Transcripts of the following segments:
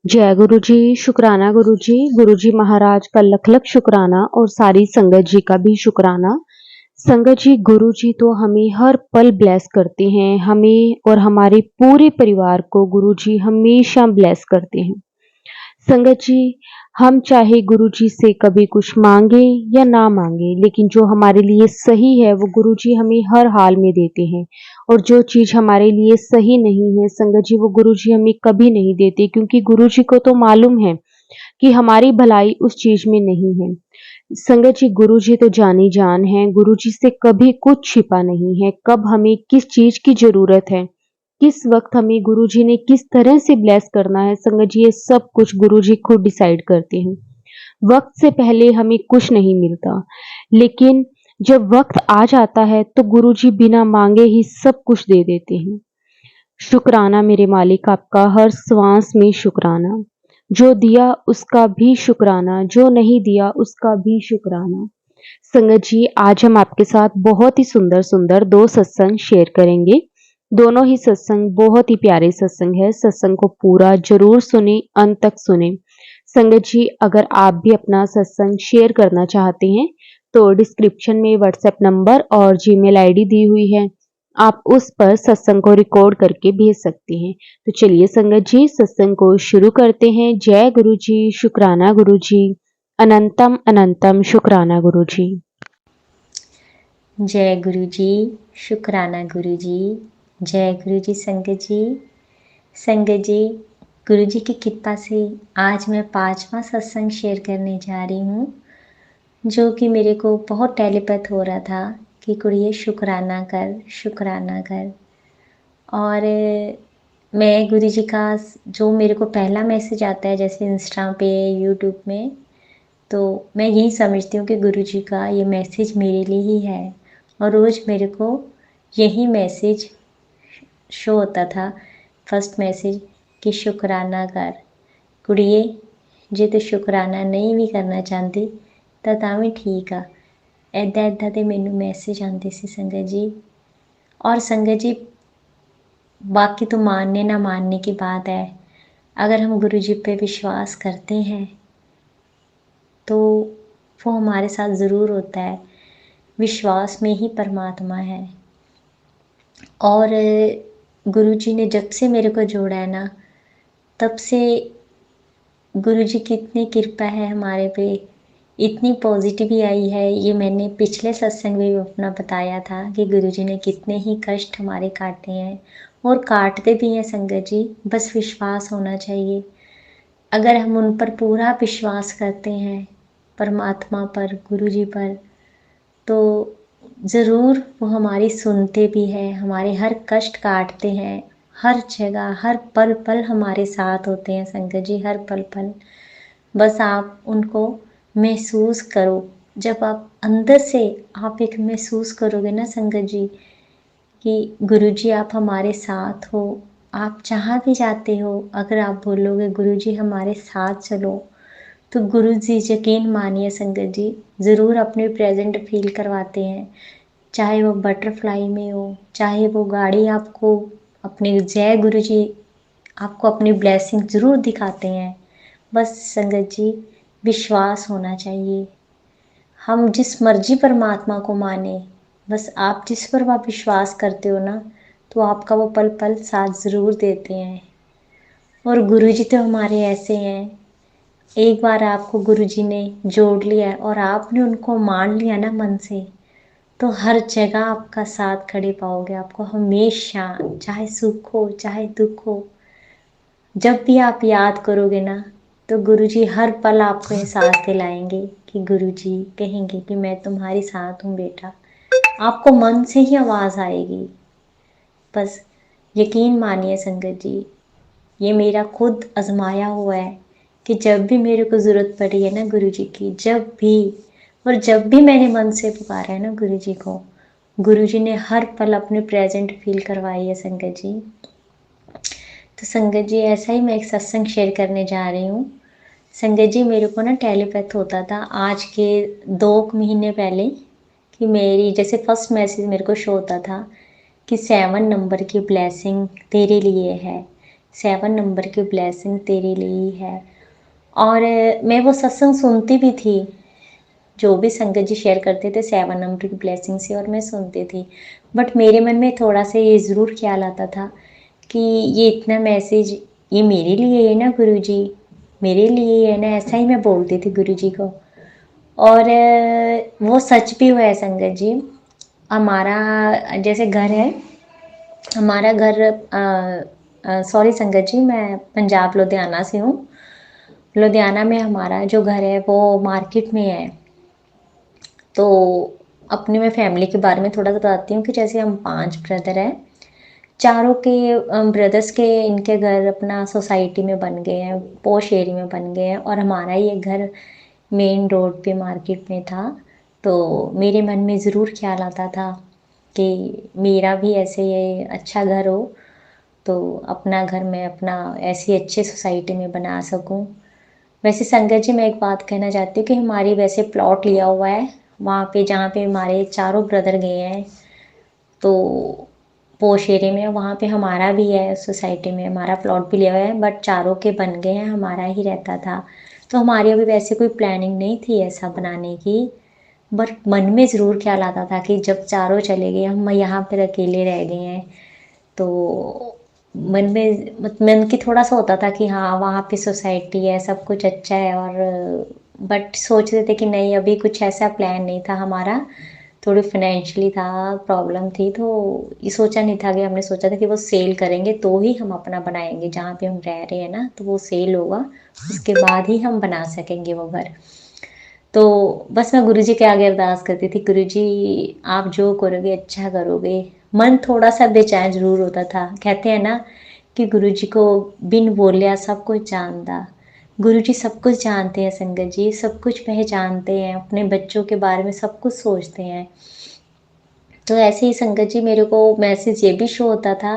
जय गुरु जी, शुक्राना गुरु जी महाराज का लख लख शुक्राना और सारी संगत जी का भी शुक्राना। संगत जी, गुरु जी तो हमें हर पल ब्लेस करते हैं, हमें और हमारे पूरे परिवार को गुरु जी हमेशा ब्लेस करते हैं। संगत जी, हम चाहे गुरु जी से कभी कुछ मांगे या ना मांगे, लेकिन जो हमारे लिए सही है वो गुरु जी हमें हर हाल में देते हैं। और जो चीज हमारे लिए सही नहीं है संगत जी, वो गुरु जी हमें कभी नहीं देते, क्योंकि गुरु जी को तो मालूम है कि हमारी भलाई उस चीज में नहीं है। संगत जी, गुरु जी तो जानी जान है, गुरु जी से कभी कुछ छिपा नहीं है। कब हमें किस चीज की जरूरत है, किस वक्त हमें गुरुजी ने किस तरह से ब्लेस करना है, संगत जी ये सब कुछ गुरुजी खुद डिसाइड करते हैं। वक्त से पहले हमें कुछ नहीं मिलता, लेकिन जब वक्त आ जाता है तो गुरुजी बिना मांगे ही सब कुछ दे देते हैं। शुक्राना मेरे मालिक, आपका हर श्वास में शुक्राना। जो दिया उसका भी शुक्राना, जो नहीं दिया उसका भी शुक्राना। संगत जी, आज हम आपके साथ बहुत ही सुंदर सुंदर दो सत्संग शेयर करेंगे। दोनों ही सत्संग बहुत ही प्यारे सत्संग है। सत्संग को पूरा जरूर सुने, अंत तक सुने। संगत जी, अगर आप भी अपना सत्संग शेयर करना चाहते हैं तो डिस्क्रिप्शन में व्हाट्सएप नंबर और जीमेल आईडी दी हुई है, आप उस पर सत्संग को रिकॉर्ड करके भेज सकते हैं। तो चलिए संगत जी, सत्संग को शुरू करते हैं। जय गुरु जी, शुक्राना गुरु जी, अनंतम अनंतम शुक्राना गुरु जी। जय गुरु जी, शुक्राना गुरु जी। जय गुरु जी। संगत जी, गुरु जी की कृपा से आज मैं 5वां सत्संग शेयर करने जा रही हूँ, जो कि मेरे को बहुत टेलीपैथ हो रहा था कि कुड़िए शुक्राना कर, शुक्राना कर। और मैं गुरु जी का जो मेरे को पहला मैसेज आता है, जैसे इंस्टा पे, यूट्यूब में, तो मैं यही समझती हूँ कि गुरु जी का ये मैसेज मेरे लिए ही है। और रोज़ मेरे को यही मैसेज शो होता था, फर्स्ट मैसेज, कि शुक्राना कर कुड़िए, जे तो शुक्राना नहीं भी करना चाहती ਤਾਂ ਵੀ ठीक आ। ਇੱਦਾਂ ਇੱਦਾਂ ਦੇ ਮੈਨੂੰ मैसेज आते सी संगत जी। और संगत जी, बाकी तो मानने ना मानने की बात है। अगर हम गुरु जी पे विश्वास करते हैं तो वो हमारे साथ ज़रूर होता है। विश्वास में ही परमात्मा है। और गुरु जी ने जब से मेरे को जोड़ा है ना, तब से गुरु जी की इतनी कृपा है हमारे पे, इतनी पॉजिटिव आई है। ये मैंने पिछले सत्संग में भी अपना बताया था कि गुरु जी ने कितने ही कष्ट हमारे काटे हैं और काटते भी हैं संगत जी। बस विश्वास होना चाहिए। अगर हम उन पर पूरा विश्वास करते हैं, परमात्मा पर, गुरु जी पर, तो ज़रूर वो हमारी सुनते भी हैं, हमारे हर कष्ट काटते हैं। हर जगह, हर पल पल हमारे साथ होते हैं संगत जी, हर पल पल। बस आप उनको महसूस करो। जब आप अंदर से आप एक महसूस करोगे ना संगत जी कि गुरु जी आप हमारे साथ हो, आप जहाँ भी जाते हो, अगर आप बोलोगे गुरु जी हमारे साथ चलो, तो गुरु जी यकीन मानिए संगत जी ज़रूर अपने प्रेजेंट फील करवाते हैं। चाहे वो बटरफ्लाई में हो, चाहे वो गाड़ी आपको अपने, जय गुरु जी आपको अपनी ब्लेसिंग ज़रूर दिखाते हैं। बस संगत जी विश्वास होना चाहिए। हम जिस मर्जी परमात्मा को माने, बस आप जिस पर आप विश्वास करते हो ना, तो आपका वो पल पल साथ ज़रूर देते हैं। और गुरु जी तो हमारे ऐसे हैं, एक बार आपको गुरु जी ने जोड़ लिया और आपने उनको मान लिया ना मन से, तो हर जगह आपका साथ खड़े पाओगे। आपको हमेशा, चाहे सुख हो चाहे दुख हो, जब भी आप याद करोगे ना, तो गुरु जी हर पल आपको एहसास दिलाएंगे कि गुरु जी कहेंगे कि मैं तुम्हारे साथ हूँ बेटा। आपको मन से ही आवाज़ आएगी। बस यकीन मानिए संगत जी, ये मेरा खुद आजमाया हुआ है कि जब भी मेरे को ज़रूरत पड़ी है ना गुरु जी की, जब भी, और जब भी मैंने मन से पुकारा है ना गुरु जी को, गुरु जी ने हर पल अपने प्रेजेंट फील करवाई है संगत जी। तो संगत जी ऐसा ही मैं एक सत्संग शेयर करने जा रही हूँ। संगत जी, मेरे को ना टेलीपैथ होता था आज के 2 महीने पहले, कि मेरी जैसे फर्स्ट मैसेज मेरे को शो होता था कि 7 नंबर की ब्लेसिंग तेरे लिए है, 7 नंबर की ब्लेसिंग तेरे लिए ही है। और मैं वो सत्संग सुनती भी थी, जो भी संगत जी शेयर करते थे 7 नंबर की ब्लेसिंग से, और मैं सुनती थी। बट मेरे मन में थोड़ा सा ये ज़रूर ख्याल आता था कि ये इतना मैसेज ये मेरे लिए है ना गुरुजी, मेरे लिए है ना, ऐसा ही मैं बोलती थी गुरुजी को। और वो सच भी हुआ है संगत जी। हमारा जैसे घर है, हमारा घर सॉरी संगत जी, मैं पंजाब लुधियाना से हूँ। लुधियाना में हमारा जो घर है वो मार्केट में है। तो अपने मैं फैमिली के बारे में थोड़ा सा बताती हूँ कि जैसे हम 5 ब्रदर हैं, चारों के ब्रदर्स के इनके घर अपना सोसाइटी में बन गए हैं, पॉश एरिया में बन गए हैं, और हमारा ये घर मेन रोड पे मार्केट में था। तो मेरे मन में ज़रूर ख्याल आता था कि मेरा भी ऐसे ये अच्छा घर हो, तो अपना घर मैं अपना ऐसी अच्छी सोसाइटी में बना सकूं। वैसे संगत जी मैं एक बात कहना चाहती हूँ कि हमारी वैसे प्लॉट लिया हुआ है वहाँ पे, जहाँ पे हमारे चारों ब्रदर गए हैं, तो पोश एरिया में वहाँ पे हमारा भी है, सोसाइटी में हमारा प्लॉट भी लिया हुआ है, बट चारों के बन गए हैं, हमारा ही रहता था। तो हमारी अभी वैसे कोई प्लानिंग नहीं थी ऐसा बनाने की, बट मन में ज़रूर ख्याल आता था कि जब चारों चले गए हम यहाँ पर अकेले रह गए हैं, तो मन की थोड़ा सा होता था कि हाँ वहाँ पे सोसाइटी है, सब कुछ अच्छा है, और बट सोच रहे थे कि नहीं अभी कुछ ऐसा प्लान नहीं था हमारा, थोड़ी फाइनेंशियली था, प्रॉब्लम थी, तो ये सोचा नहीं था कि हमने सोचा था कि वो सेल करेंगे तो ही हम अपना बनाएंगे, जहाँ पे हम रह रहे हैं ना तो वो सेल होगा, उसके बाद ही हम बना सकेंगे वो घर। तो बस मैं गुरुजी के आगे अरदास करती थी, गुरुजी आप जो करोगे अच्छा करोगे। मन थोड़ा सा बेचैन जरूर होता था, कहते हैं ना कि गुरुजी को बिन बोलिया सब कुछ जानता। गुरुजी सब कुछ जानते हैं संगत जी, सब कुछ पहचानते हैं, अपने बच्चों के बारे में सब कुछ सोचते हैं। तो ऐसे ही संगत जी मेरे को मैसेज ये भी शो होता था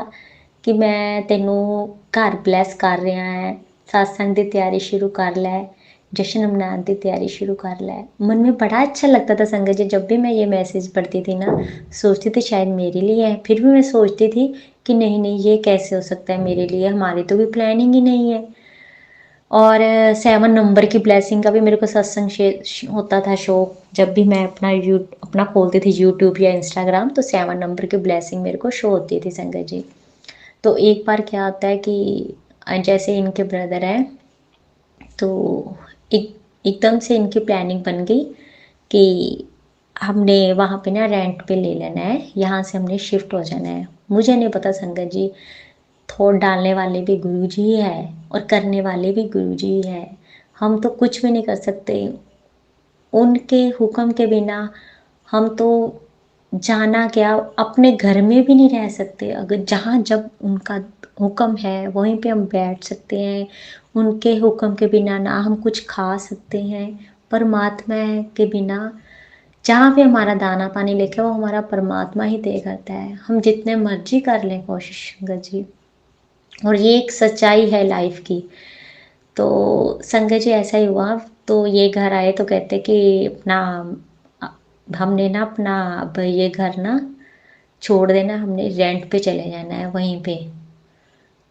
कि मैं तेनू घर ब्लैस कर रहा है, सत्संग की तैयारी शुरू कर लै, जश्न मनाने की तैयारी शुरू कर लै। मन में बड़ा अच्छा लगता था संगत जी, जब भी मैं ये मैसेज पढ़ती थी ना, सोचती थी शायद मेरे लिए है, फिर भी मैं सोचती थी कि नहीं नहीं ये कैसे हो सकता है मेरे लिए, हमारी तो भी प्लानिंग ही नहीं है। और 7 नंबर की ब्लेसिंग का भी मेरे को सत्संग होता था शो, जब भी मैं अपना खोलती थी यूट्यूब या इंस्टाग्राम, तो 7 नंबर की ब्लेसिंग मेरे को शो होती थी संगत जी। तो एक बार क्या होता है कि जैसे इनके ब्रदर हैं, तो एक एकदम से इनकी प्लानिंग बन गई कि हमने वहाँ पे ना रेंट पे ले लेना है, यहाँ से हमने शिफ्ट हो जाना है। मुझे नहीं पता संगत जी, थोड़ डालने वाले भी गुरु जी ही है और करने वाले भी गुरु जी ही है। हम तो कुछ भी नहीं कर सकते उनके हुक्म के बिना। हम तो जाना क्या, अपने घर में भी नहीं रह सकते, अगर जहाँ जब उनका हुक्म है वहीं पे हम बैठ सकते हैं। उनके हुक्म के बिना ना हम कुछ खा सकते हैं। परमात्मा के बिना जहाँ पे हमारा दाना पानी लिखे वो हमारा परमात्मा ही तय करता है, हम जितने मर्जी कर लें कोशिश संगत जी। और ये एक सच्चाई है लाइफ की। तो संगत जी ऐसा ही हुआ, तो ये घर आए तो कहते कि अपना हमने ना अपना अब ये घर ना छोड़ देना, हमने रेंट पे चले जाना है वहीं पे।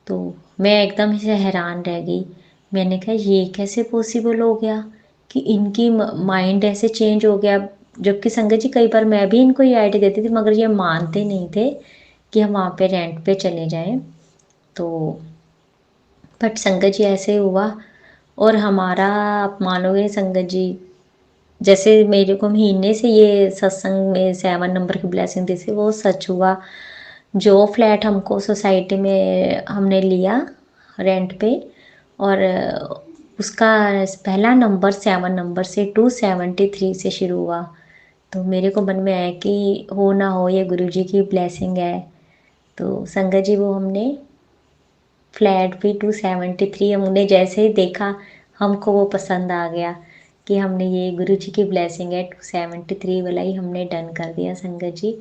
तो मैं एकदम से हैरान रह गई, मैंने कहा ये कैसे पॉसिबल हो गया कि इनकी माइंड ऐसे चेंज हो गया। जबकि संगत जी कई बार मैं भी इनको ये आइडिया देती थी, मगर ये मानते नहीं थे कि हम वहाँ पे रेंट पे चले जाएं। तो बट संगत जी ऐसे हुआ, और हमारा आप मानोगे संगत जी, जैसे मेरे को महीने से ये सत्संग में 7 नंबर की ब्लेसिंग दी थी वो सच हुआ। जो फ्लैट हमको सोसाइटी में हमने लिया रेंट पे, और उसका पहला नंबर 7 नंबर से 273 से शुरू हुआ। तो मेरे को मन में आया कि हो ना हो ये गुरु जी की ब्लेसिंग है। तो संगत जी वो हमने फ्लैट भी 273 हमने जैसे ही देखा, हमको वो पसंद आ गया कि हमने ये गुरु जी की ब्लेसिंग है, 273 वाला ही हमने डन कर दिया संगत जी।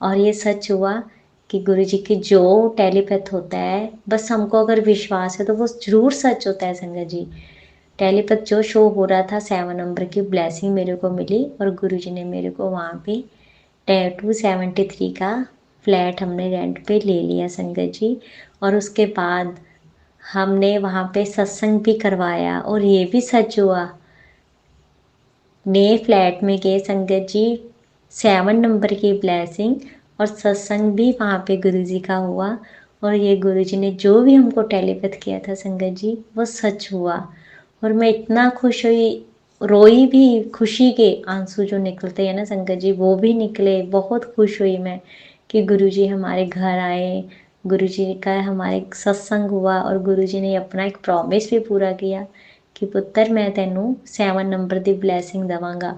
और ये सच हुआ कि गुरु जी की जो टेलीपैथ होता है, बस हमको अगर विश्वास है तो वो जरूर सच होता है संगत जी। टेलीपैथ जो शो हो रहा था, 7 नंबर की ब्लेसिंग मेरे को मिली, और गुरु जी ने मेरे को वहाँ पे 273 का फ्लैट हमने रेंट पे ले लिया संगत जी। और उसके बाद हमने वहाँ पे सत्संग भी करवाया और ये भी सच हुआ। नए फ्लैट में गए संगत जी, 7 नंबर की ब्लेसिंग और सत्संग भी वहाँ पे गुरुजी का हुआ। और ये गुरुजी ने जो भी हमको टेलीपैथ किया था संगत जी, वो सच हुआ। और मैं इतना खुश हुई, रोई भी, खुशी के आंसू जो निकलते हैं ना संगत जी, वो भी निकले। बहुत खुश हुई मैं कि गुरुजी हमारे घर आए, गुरुजी का हमारे सत्संग हुआ और गुरुजी ने अपना एक प्रॉमिस भी पूरा किया कि पुत्र मैं तेनू 7 नंबर की ब्लैसिंग देवांगा।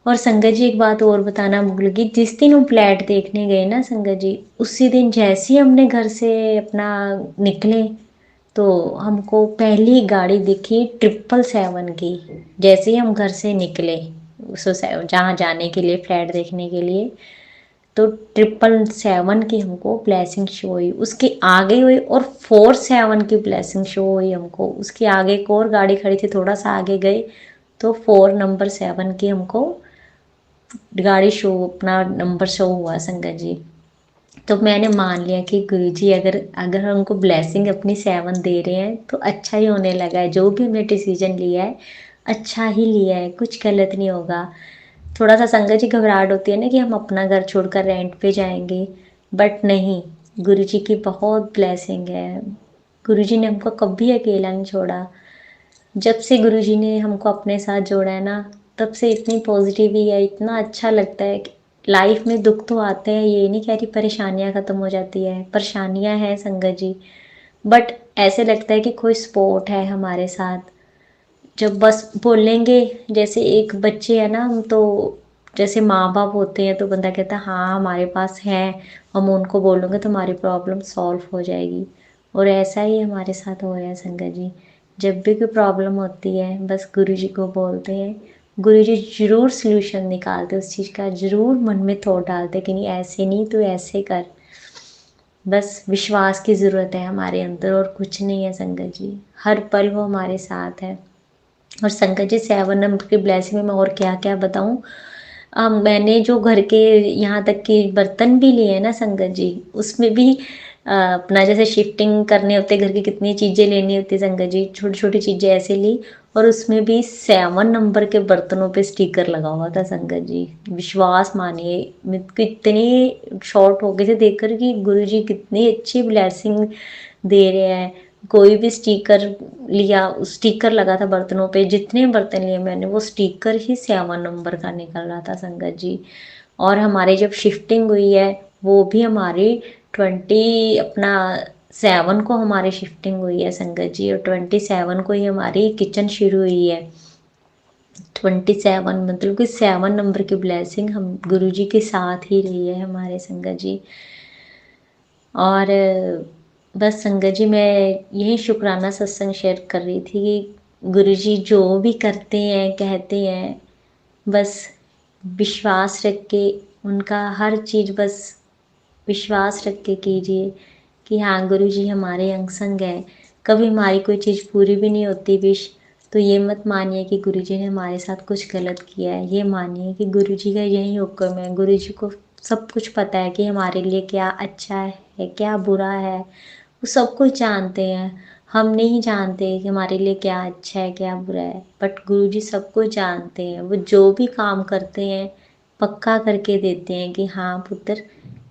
और संगत जी एक बात और बताना भूल गई, जिस दिन हम फ्लैट देखने गए ना संगत जी, उसी दिन जैसे ही हमने घर से अपना निकले तो हमको पहली गाड़ी दिखी 777 की। जैसे ही हम घर से निकले उस जहाँ जाने के लिए, फ्लैट देखने के लिए, तो 777 की हमको ब्लेसिंग शो हुई। उसके आगे हुई और 47 की ब्लेसिंग शो हुई हमको। उसके आगे एक और गाड़ी खड़ी थी, थोड़ा सा आगे गए तो 4 नंबर 7 की हमको गाड़ी शो, अपना नंबर शो हुआ संगत जी। तो मैंने मान लिया कि गुरुजी अगर अगर हमको ब्लेसिंग अपनी 7 दे रहे हैं तो अच्छा ही होने लगा है। जो भी हमने डिसीजन लिया है अच्छा ही लिया है, कुछ गलत नहीं होगा। थोड़ा सा संगत जी घबराहट होती है ना कि हम अपना घर छोड़कर रेंट पे जाएंगे, बट नहीं, गुरुजी की बहुत ब्लेसिंग है। गुरुजी ने हमको कभी अकेला नहीं छोड़ा। जब से गुरुजी ने हमको अपने साथ जोड़ा है ना, तब से इतनी पॉजिटिव ही है, इतना अच्छा लगता है कि लाइफ में दुख तो आते हैं, ये नहीं कह रही परेशानियां खत्म हो जाती है, परेशानियां हैं संगत जी, बट ऐसे लगता है कि कोई सपोर्ट है हमारे साथ। जब बस बोलेंगे, जैसे एक बच्चे है ना, हम तो जैसे माँ बाप होते हैं तो बंदा कहता है हाँ हमारे पास है, हम उनको बोलेंगे तो हमारी प्रॉब्लम सॉल्व हो जाएगी। और ऐसा ही हमारे साथ हो रहा है संगत जी। जब भी कोई प्रॉब्लम होती है बस गुरु जी को बोलते हैं, गुरु जी ज़रूर सल्यूशन निकालते उस चीज़ का, ज़रूर मन में थॉट डालते कि नहीं ऐसे नहीं तो ऐसे कर। बस विश्वास की ज़रूरत है हमारे अंदर और कुछ नहीं है संगत जी। हर पल वो हमारे साथ है। और संगत जी 7 नंबर की ब्लेसिंग में मैं और क्या क्या बताऊँ। मैंने जो घर के यहाँ तक के बर्तन भी लिए हैं ना संगत जी, उसमें भी अपना जैसे शिफ्टिंग करने होते घर की, कितनी चीज़ें लेनी होती संगत जी, छोटी छोटी चीज़ें ऐसे ली और उसमें भी 7 नंबर के बर्तनों पे स्टिकर लगा हुआ था संगत जी। विश्वास मानिए मैं तो इतनी शॉर्ट हो गई थी देखकर कि गुरु जी कितनी अच्छी ब्लेसिंग दे रहे हैं। कोई भी स्टिकर लिया, स्टिकर लगा था बर्तनों पे, जितने बर्तन लिए मैंने वो स्टिकर ही 7 नंबर का निकल रहा था संगत जी। और हमारी जब शिफ्टिंग हुई है वो भी हमारी 7 को हमारी शिफ्टिंग हुई है संगत जी, और 27 को ही हमारी किचन शुरू हुई है। 27 मतलब कि 7 नंबर की ब्लेसिंग हम गुरु जी के साथ ही रही है हमारे संगत जी। और बस संगत जी मैं यही शुक्राना सत्संग शेयर कर रही थी कि गुरुजी जो भी करते हैं कहते हैं, बस विश्वास रख के उनका हर चीज़ बस विश्वास रख के कीजिए कि हाँ गुरुजी हमारे अंग संग है। कभी हमारी कोई चीज़ पूरी भी नहीं होती विश, तो ये मत मानिए कि गुरुजी ने हमारे साथ कुछ गलत किया है। ये मानिए कि गुरुजी का यही हुक्म है, गुरुजी को सब कुछ पता है कि हमारे लिए क्या अच्छा है क्या बुरा है, वो सब कुछ जानते हैं। हम नहीं जानते कि हमारे लिए क्या अच्छा है क्या बुरा है, बट गुरुजी सब कुछ जानते हैं। वो जो भी काम करते हैं पक्का करके देते हैं कि हाँ पुत्र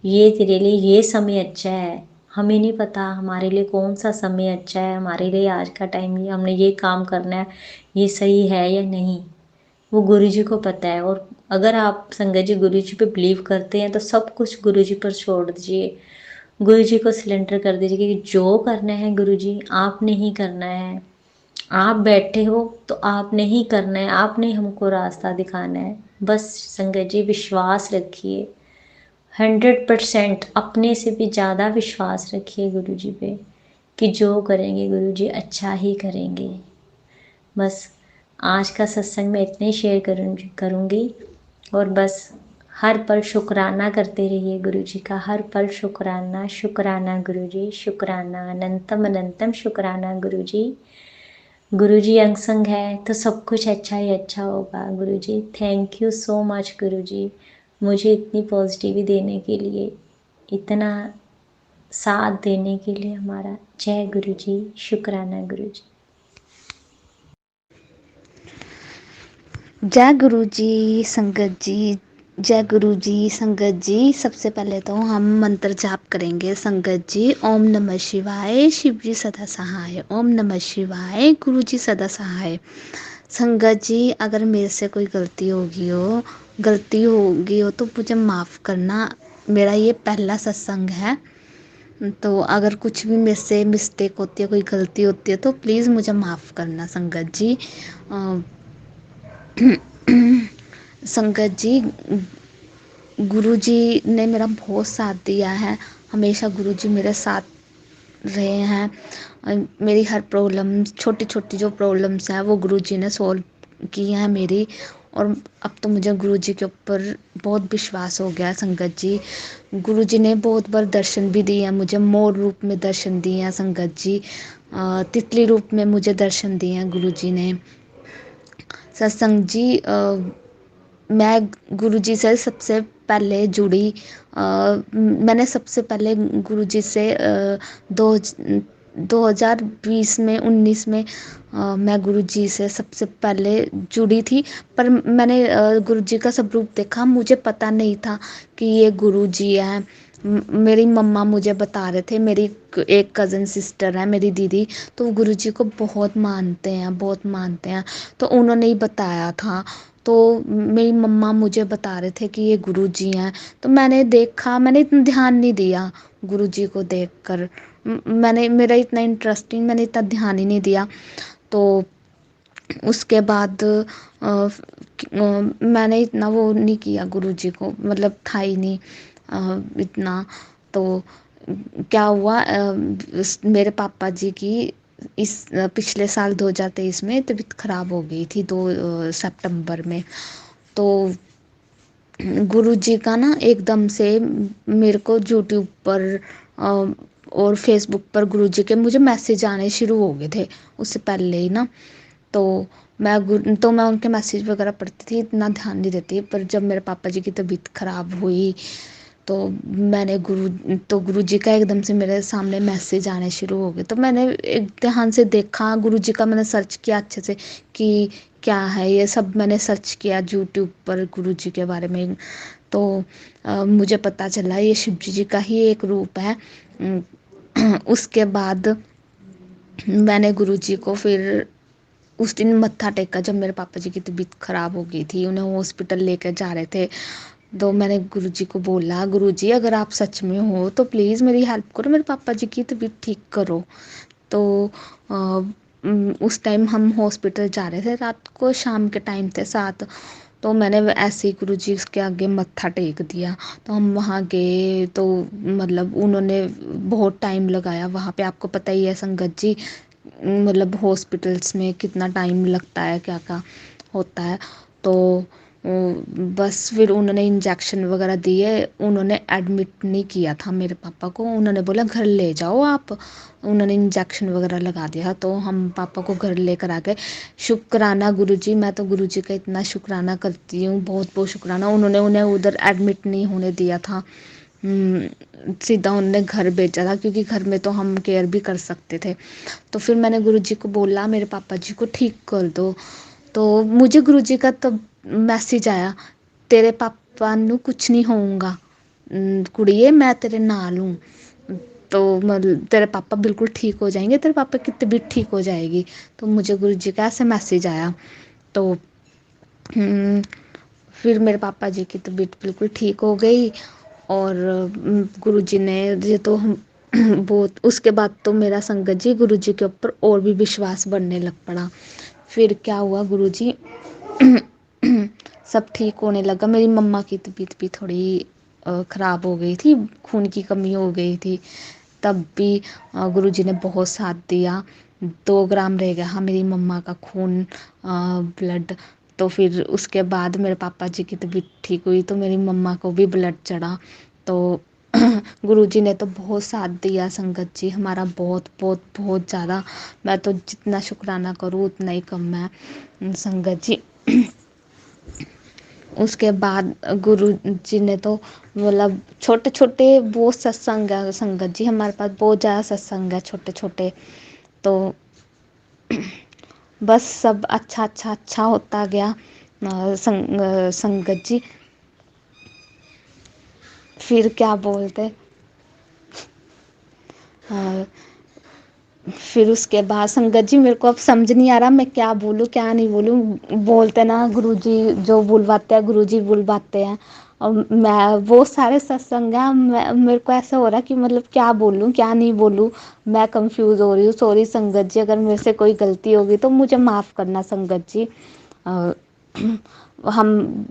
ये तेरे लिए ये समय अच्छा है। हमें नहीं पता हमारे लिए कौन सा समय अच्छा है, हमारे लिए आज का टाइम ये हमने ये काम करना है, ये सही है या नहीं, वो गुरुजी को पता है। और अगर आप संगत जी गुरुजी पे बिलीव करते हैं तो सब कुछ गुरुजी पर छोड़ दीजिए, गुरुजी को सिलेंडर कर दीजिए कि जो करना है गुरुजी आपने ही करना है। आप बैठे हो तो आपने ही करना है, आपने हमको रास्ता दिखाना है। बस संगत जी विश्वास रखिए, 100% अपने से भी ज़्यादा विश्वास रखिए गुरुजी पे कि जो करेंगे गुरुजी अच्छा ही करेंगे। बस आज का सत्संग मैं इतने ही शेयर करूँगी और बस हर पल शुक्राना करते रहिए गुरुजी का, हर पल शुक्राना शुक्राना गुरुजी, शुक्राना अनंतम अनंतम शुक्राना गुरुजी। गुरुजी अंग संग है तो सब कुछ अच्छा ही अच्छा होगा गुरुजी। थैंक यू सो मच गुरुजी, मुझे इतनी पॉजिटिविटी देने के लिए, इतना साथ देने के लिए हमारा। जय गुरु जी, शुक्राना गुरु जी। जय गुरु जी संगत जी, जय गुरु जी संगत जी। सबसे पहले तो हम मंत्र जाप करेंगे संगत जी। ओम नमः शिवाय, शिव जी सदा सहाय। ओम नमः शिवाय, गुरु जी सदा सहाय। संगत जी, अगर मेरे से कोई गलती होगी हो तो मुझे माफ़ करना। मेरा ये पहला सत्संग है, तो अगर कुछ भी मेरे से मिस्टेक होती है, कोई गलती होती है तो प्लीज़ मुझे माफ़ करना संगत जी। संगत जी, गुरु जी ने मेरा बहुत साथ दिया है। हमेशा गुरु जी मेरे साथ रहे हैं। मेरी हर प्रॉब्लम, छोटी छोटी जो प्रॉब्लम्स हैं वो गुरु जी ने सॉल्व की हैं मेरी। और अब तो मुझे गुरु जी के ऊपर बहुत विश्वास हो गया है संगत जी। गुरु जी ने बहुत बार दर्शन भी दिए हैं मुझे। मोर रूप में दर्शन दिए हैं संगत जी। तितली रूप में मुझे दर्शन दिए हैं गुरु जी ने। सत्संग जी, मैं गुरुजी से सबसे पहले जुड़ी। मैंने सबसे पहले गुरुजी से दो 2020 में 19 में मैं गुरुजी से सबसे पहले जुड़ी थी। पर मैंने गुरुजी का सब रूप देखा। मुझे पता नहीं था कि ये गुरुजी है। मेरी मम्मा मुझे बता रहे थे। मेरी एक कज़न सिस्टर है, मेरी दीदी, तो गुरुजी को बहुत मानते हैं, बहुत मानते हैं। तो उन्होंने ही बताया था। तो मेरी मम्मा मुझे बता रहे थे कि ये गुरुजी हैं। तो मैंने देखा, मैंने इतना ध्यान नहीं दिया गुरुजी को देखकर। मेरा इतना इंटरेस्टिंग, मैंने इतना ध्यान ही नहीं दिया। तो उसके बाद मैंने इतना वो नहीं किया गुरुजी को, मतलब था ही नहीं इतना। तो क्या हुआ, मेरे पापा जी की इस पिछले साल 2023 में तबीयत ख़राब हो गई थी, 2 सितंबर में। तो गुरुजी का ना एकदम से मेरे को यूट्यूब पर और फेसबुक पर गुरुजी के मुझे मैसेज आने शुरू हो गए थे उससे पहले ही ना। तो मैं उनके मैसेज वगैरह पढ़ती थी, इतना ध्यान नहीं देती। पर जब मेरे पापा जी की तबीयत ख़राब हुई तो गुरुजी का एकदम से मेरे सामने मैसेज आने शुरू हो गए। तो मैंने एक ध्यान से देखा गुरुजी का, मैंने सर्च किया अच्छे से कि क्या है ये सब। मैंने सर्च किया यूट्यूब पर गुरुजी के बारे में। तो मुझे पता चला ये शिव जी का ही एक रूप है। उसके बाद मैंने गुरुजी को फिर उस दिन मत्था टेका जब मेरे पापा जी की तबीयत ख़राब हो गई थी, उन्हें हॉस्पिटल लेकर जा रहे थे। तो मैंने गुरुजी को बोला, गुरुजी अगर आप सच में हो तो प्लीज़ मेरी हेल्प करो, मेरे पापा जी की तबीयत ठीक करो। तो उस टाइम हम हॉस्पिटल जा रहे थे, रात को शाम के टाइम थे 7। तो मैंने ऐसे ही गुरुजी के आगे मत्था टेक दिया। तो हम वहाँ गए तो मतलब उन्होंने बहुत टाइम लगाया वहाँ पे। आपको पता ही है संगत जी, मतलब हॉस्पिटल्स में कितना टाइम लगता है, क्या क्या होता है। तो बस फिर उन्होंने इंजेक्शन वगैरह दिए। उन्होंने एडमिट नहीं किया था मेरे पापा को, उन्होंने बोला घर ले जाओ आप। उन्होंने इंजेक्शन वगैरह लगा दिया तो हम पापा को घर लेकर आ गए। शुक्राना गुरुजी, मैं तो गुरुजी का इतना शुक्राना करती हूँ, बहुत बहुत शुक्राना। उन्होंने उन्हें उधर एडमिट नहीं होने दिया था, सीधा उन्होंने घर भेजा था, क्योंकि घर में तो हम केयर भी कर सकते थे। तो फिर मैंने गुरुजी को बोला मेरे पापा जी को ठीक कर दो। तो मुझे गुरुजी का तब मैसेज आया, तेरे पापा ਨੂੰ कुछ नहीं होऊंगा कुड़िए, मैं तेरे नाल हूँ। तो मतलब तेरे पापा बिल्कुल ठीक हो जाएंगे, तेरे पापा की तबीयत ठीक हो जाएगी। तो मुझे गुरुजी का ऐसे मैसेज आया। तो फिर मेरे पापा जी की तबीयत बिल्कुल ठीक हो गई। और गुरुजी ने ये तो हम बहुत, उसके बाद तो मेरा संगत जी गुरुजी के ऊपर और भी विश्वास बढ़ने लग पड़ा। फिर क्या हुआ, गुरुजी सब ठीक होने लगा। मेरी मम्मा की तबीयत भी थोड़ी ख़राब हो गई थी, खून की कमी हो गई थी। तब भी गुरुजी ने बहुत साथ दिया। 2 ग्राम रह गया हाँ मेरी मम्मा का खून, ब्लड। तो फिर उसके बाद मेरे पापा जी की तबीयत ठीक हुई तो मेरी मम्मा को भी ब्लड चढ़ा। तो गुरुजी ने तो बहुत साथ दिया संगत जी हमारा, बहुत बहुत बहुत ज़्यादा। मैं तो जितना शुक्राना करूँ उतना ही कम है संगत जी। उसके बाद गुरु जी ने तो मतलब छोटे छोटे बहुत सत्संग है संगत जी, हमारे पास बहुत ज़्यादा सत्संग है छोटे छोटे। तो बस सब अच्छा अच्छा अच्छा होता गया। संगत जी फिर क्या बोलते, अ, फिर उसके बाद संगत जी मेरे को अब समझ नहीं आ रहा मैं क्या बोलूँ क्या नहीं बोलूँ। बोलते ना गुरुजी जो बुलवाते हैं गुरुजी बुलवाते हैं, और मैं बहुत सारे सत्संग हैं, मेरे को ऐसा हो रहा है कि मतलब क्या बोलूँ क्या नहीं बोलूँ, मैं कंफ्यूज हो रही हूँ। सॉरी संगत जी, अगर मेरे से कोई गलती होगी तो मुझे माफ़ करना संगत जी। अ, हम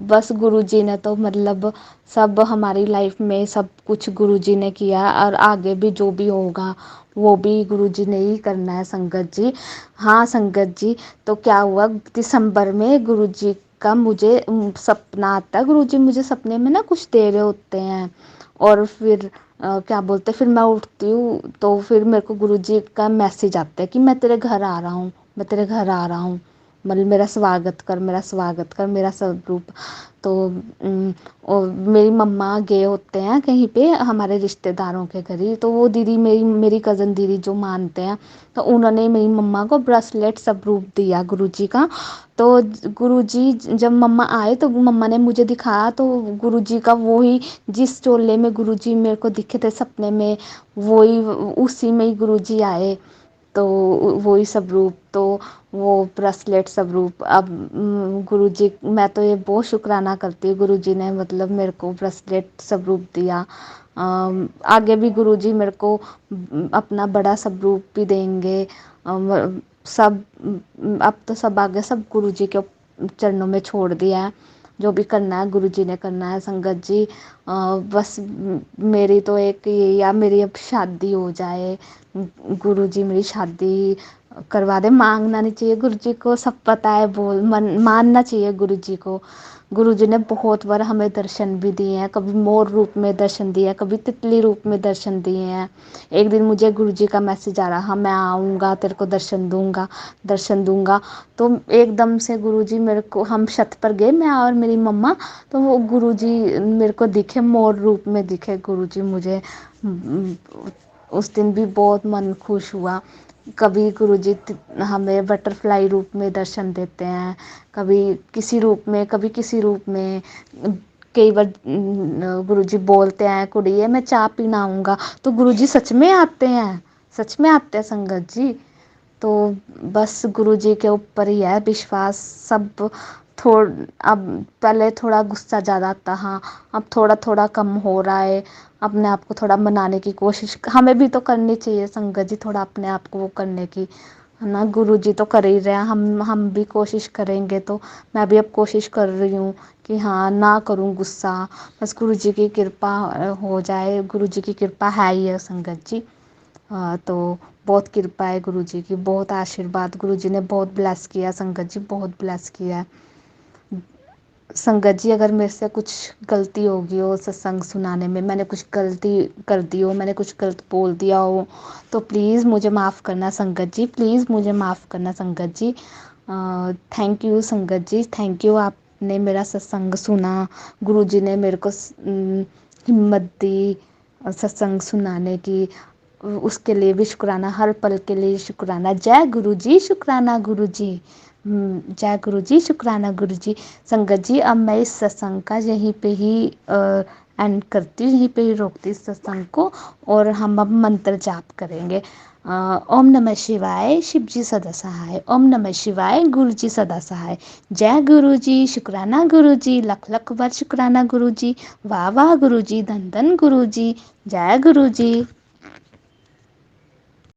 बस गुरुजी ने तो मतलब सब हमारी लाइफ में सब कुछ गुरुजी ने किया, और आगे भी जो भी होगा वो भी गुरुजी ने ही करना है संगत जी। हाँ संगत जी, तो क्या हुआ दिसंबर में गुरुजी का मुझे सपना आता है। गुरुजी मुझे सपने में ना कुछ दे रहे होते हैं, और फिर क्या बोलते फिर मैं उठती हूँ तो फिर मेरे को गुरुजी का मैसेज आता है कि मैं तेरे घर आ रहा हूँ, मैं तेरे घर आ रहा हूँ, मतलब मेरा स्वागत कर, मेरा स्वागत कर, मेरा स्वरूप। तो और मेरी मम्मा गए होते हैं कहीं पे हमारे रिश्तेदारों के घर ही, तो वो दीदी मेरी कज़न दीदी जो मानते हैं, तो उन्होंने मेरी मम्मा को ब्रेसलेट स्वरूप दिया गुरुजी का। तो गुरुजी जब मम्मा आए तो मम्मा ने मुझे दिखाया, तो गुरुजी का वही जिस चोले में गुरुजी मेरे को दिखे थे सपने में, वही उसी में ही गुरुजी आए। तो वही स्वरूप, तो वो ब्रेसलेट स्वरूप अब गुरुजी, मैं तो ये बहुत शुक्राना करती हूँ गुरुजी ने मतलब मेरे को ब्रेसलेट स्वरूप दिया। आगे भी गुरुजी मेरे को अपना बड़ा स्वरूप भी देंगे। सब अब तो सब आगे सब गुरुजी के चरणों में छोड़ दिया है, जो भी करना है गुरुजी ने करना है संगत जी। बस मेरी तो एक ये, या मेरी अब शादी हो जाए, गुरुजी मेरी शादी करवा दे। मांगना नहीं चाहिए गुरुजी को, सब पता है, बोल मानना चाहिए गुरुजी को। गुरुजी ने बहुत बार हमें दर्शन भी दिए हैं, कभी मोर रूप में दर्शन दिए हैं, कभी तितली रूप में दर्शन दिए हैं। एक दिन मुझे गुरुजी का मैसेज आ रहा, हाँ मैं आऊँगा तेरे को दर्शन दूंगा, दर्शन दूंगा। तो एकदम से गुरुजी मेरे को, हम छत पर गए मैं और मेरी मम्मा, तो वो गुरुजी मेरे को दिखे, मोर रूप में दिखे गुरुजी मुझे। उस दिन भी बहुत मन खुश हुआ। कभी गुरुजी हमें बटरफ्लाई रूप में दर्शन देते हैं, कभी किसी रूप में, कभी किसी रूप में। कई बार गुरुजी बोलते हैं कुड़िए मैं चाय पीना आऊँगा, तो गुरुजी सच में आते हैं, सच में आते हैं संगत जी। तो बस गुरुजी के ऊपर ही है विश्वास सब। थोड़ अब पहले थोड़ा गुस्सा ज़्यादा था, हाँ अब थोड़ा थोड़ा कम हो रहा है। अपने आप को थोड़ा मनाने की कोशिश हमें भी तो करनी चाहिए संगत जी, थोड़ा अपने आप को वो करने की, है ना। गुरुजी तो कर ही रहे हैं, हम भी कोशिश करेंगे। तो मैं भी अब कोशिश कर रही हूँ कि हाँ ना करूँ गुस्सा, बस गुरुजी की कृपा हो जाए। गुरुजी की कृपा है ही है संगत जी। तो बहुत कृपा है गुरुजी की, बहुत आशीर्वाद, गुरुजी ने बहुत ब्लेस किया संगत जी, बहुत ब्लेस किया है संगत जी। अगर मेरे से कुछ गलती होगी हो सत्संग सुनाने में, मैंने कुछ गलती कर दी हो, मैंने कुछ गलत बोल दिया हो, तो प्लीज़ मुझे माफ़ करना संगत जी, प्लीज़ मुझे माफ़ करना संगत जी। थैंक यू संगत जी, थैंक यू, आपने मेरा सत्संग सुना, गुरुजी ने मेरे को हिम्मत दी सत्संग सुनाने की, उसके लिए भी शुक्राना, हर पल के लिए शुक्राना। जय गुरु जी, शुक्राना गुरु जी। जय गुरु जी, शुक्राना गुरु जी। संगत जी अब मैं इस सत्संग का यहीं पे ही एंड करती हूँ, यहीं पे ही रोकती हूँ सत्संग को, और हम अब मंत्र जाप करेंगे। ओम नमः शिवाय, शिव जी सदा सहाय। ओम नमः शिवाय, गुरु जी सदा सहाय। जय गुरु जी, शुक्राना गुरु जी, लख लख बार शुक्राना गुरु जी। वाह वाह गुरु जी, धन धन गुरु जी। जय गुरु जी।